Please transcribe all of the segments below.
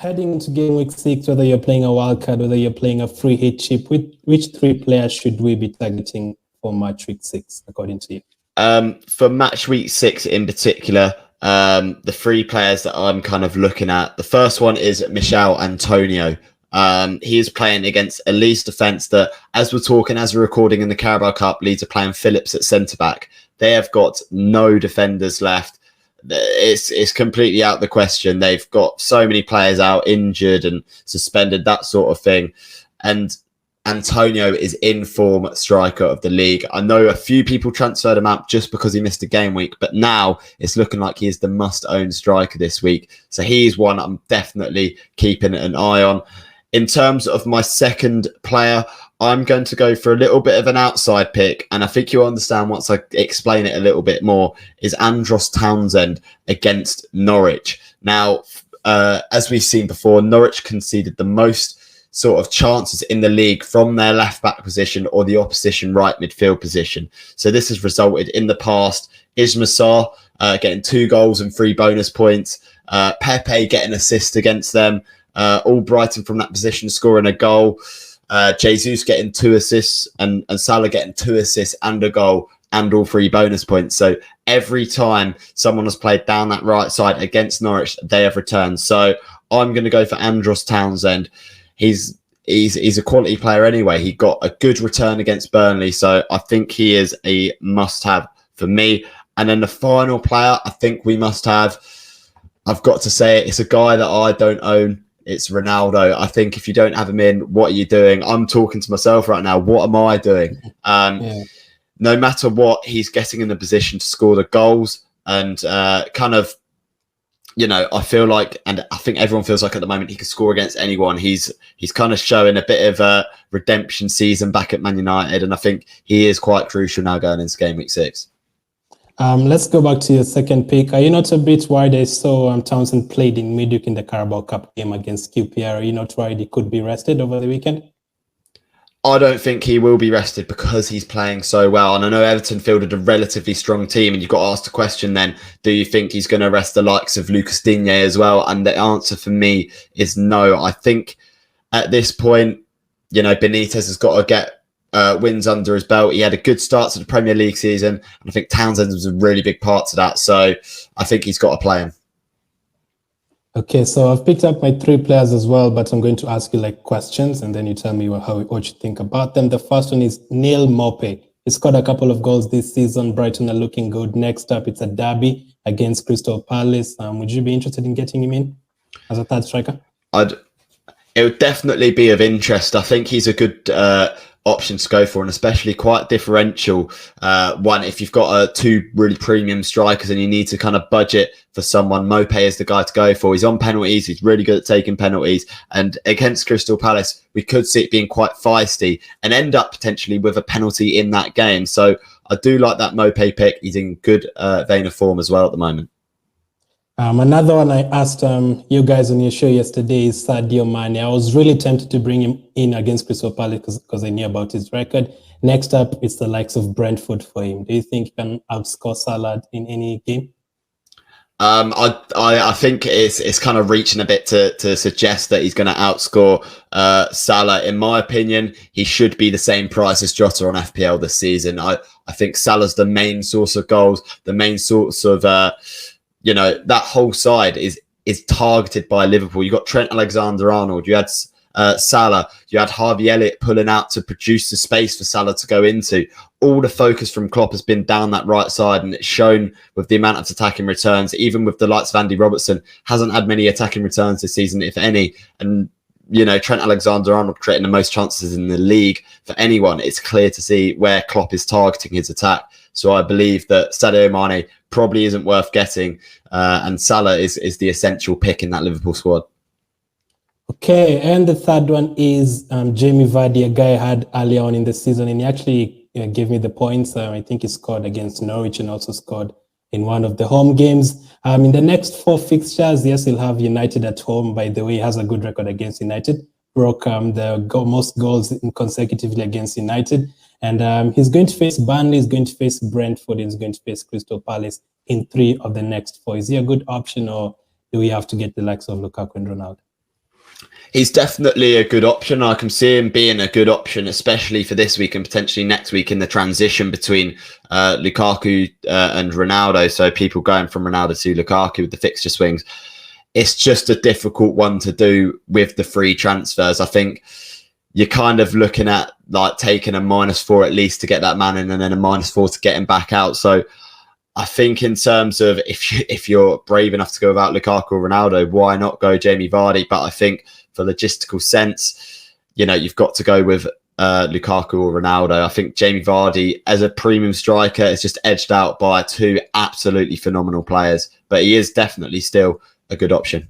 heading into game week 6, whether you're playing a wild card, whether you're playing a free hit chip, which 3 players should we be targeting for match week 6, according to you? For match week 6 in particular, the 3 players that I'm kind of looking at, the first one is Michail Antonio. He is playing against a Leeds defence that, as we're recording in the Carabao Cup, Leeds are playing Phillips at centre-back. They have got no defenders left. It's completely out of the question. They've got so many players out, injured and suspended, that sort of thing. And Antonio is in form striker of the league. I know a few people transferred him out just because he missed a game week, but now it's looking like he is the must-own striker this week. So he's one I'm definitely keeping an eye on. In terms of my second player, I'm going to go for a little bit of an outside pick, and I think you'll understand once I explain it a little bit more, is Andros Townsend against Norwich. Now, as we've seen before, Norwich conceded the most sort of chances in the league from their left-back position or the opposition right midfield position. So this has resulted in the past, Ismail Sarr getting 2 goals and 3 bonus points, Pepe getting an assist against them, all Brighton from that position scoring a goal, Jesus getting 2 assists and Salah getting 2 assists and a goal and all 3 bonus points. So every time someone has played down that right side against Norwich, they have returned. So I'm going to go for Andros Townsend. He's a quality player anyway. He got a good return against Burnley, so I think he is a must-have for me. And then the final player I think we must have, I've got to say it's a guy that I don't own. It's Ronaldo. I think if you don't have him in, what are you doing? I'm talking to myself right now. What am I doing? No matter what, he's getting in the position to score the goals and kind of, you know, I feel like, and I think everyone feels like at the moment he can score against anyone. He's kind of showing a bit of a redemption season back at Man United, and I think he is quite crucial now going into game week 6. Let's go back to your second pick. Are you not a bit worried? I saw Townsend played in midweek in the Carabao Cup game against QPR. Are you not worried he could be rested over the weekend? I don't think he will be rested because he's playing so well. And I know Everton fielded a relatively strong team, and you've got to ask the question then, do you think he's going to rest the likes of Lucas Digne as well? And the answer for me is no. I think at this point, you know, Benitez has got to get wins under his belt. He had a good start to the Premier League season, and I think Townsend was a really big part to that. So I think he's got to play him. Okay, so I've picked up my 3 players as well, but I'm going to ask you like questions, and then you tell me what you think about them. The first one is Neil Moppe. He scored a couple of goals this season. Brighton are looking good. Next up, it's a derby against Crystal Palace. Would you be interested in getting him in as a third striker? It would definitely be of interest. I think he's a good option to go for, and especially quite differential one. If you've got 2 really premium strikers and you need to kind of budget for someone, Moppe is the guy to go for. He's on penalties. He's really good at taking penalties. And against Crystal Palace, we could see it being quite feisty and end up potentially with a penalty in that game. So I do like that Moppe pick. He's in good vein of form as well at the moment. Another one I asked you guys on your show yesterday is Sadio Manny. I was really tempted to bring him in against Crystal Palace because I knew about his record. Next up, it's the likes of Brentford for him. Do you think he can outscore Salah in any game? I think it's kind of reaching a bit to suggest that he's going to outscore Salah. In my opinion, he should be the same price as Jota on FPL this season. I think Salah's the main source of goals, the main source of you know, that whole side is targeted by Liverpool. You got Trent Alexander-Arnold, you had Salah, you had Harvey Elliott pulling out to produce the space for Salah to go into. All the focus from Klopp has been down that right side, and it's shown with the amount of attacking returns. Even with the likes of Andy Robertson, hasn't had many attacking returns this season, if any. And, you know, Trent Alexander-Arnold creating the most chances in the league for anyone. It's clear to see where Klopp is targeting his attack. So I believe that Sadio Manny probably isn't worth getting, and Salah is the essential pick in that Liverpool squad. Okay, and the third one is Jamie Vardy, a guy I had earlier on in the season, and he actually gave me the points. I think he scored against Norwich and also scored in one of the home games. In the next 4 fixtures, yes, he'll have United at home. By the way, he has a good record against United. Broke the most goals consecutively against United. And he's going to face Burnley, he's going to face Brentford, he's going to face Crystal Palace in 3 of the next 4. Is he a good option, or do we have to get the likes of Lukaku and Ronaldo? He's definitely a good option. I can see him being a good option, especially for this week and potentially next week in the transition between Lukaku and Ronaldo. So people going from Ronaldo to Lukaku with the fixture swings. It's just a difficult one to do with the free transfers. I think you're kind of looking at like taking a -4 at least to get that man in and then a -4 to get him back out. So I think in terms of if you're brave enough to go without Lukaku or Ronaldo, why not go Jamie Vardy? But I think for logistical sense, you know, you've got to go with Lukaku or Ronaldo. I think Jamie Vardy as a premium striker is just edged out by two absolutely phenomenal players, but he is definitely still a good option.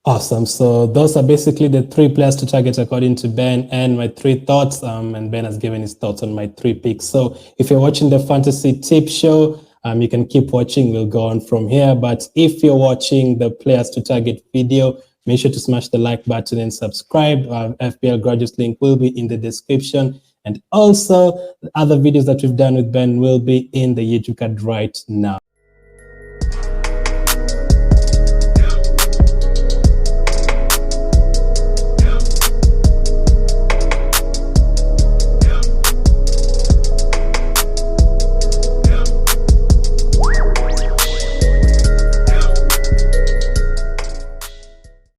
Awesome. So those are basically the 3 players to target according to Ben and my 3 thoughts. And Ben has given his thoughts on my 3 picks. So if you're watching the Fantasy Tip Show, you can keep watching. We'll go on from here. But if you're watching the players to target video, make sure to smash the like button and subscribe. FPL Graduates link will be in the description. And also the other videos that we've done with Ben will be in the YouTube card right now.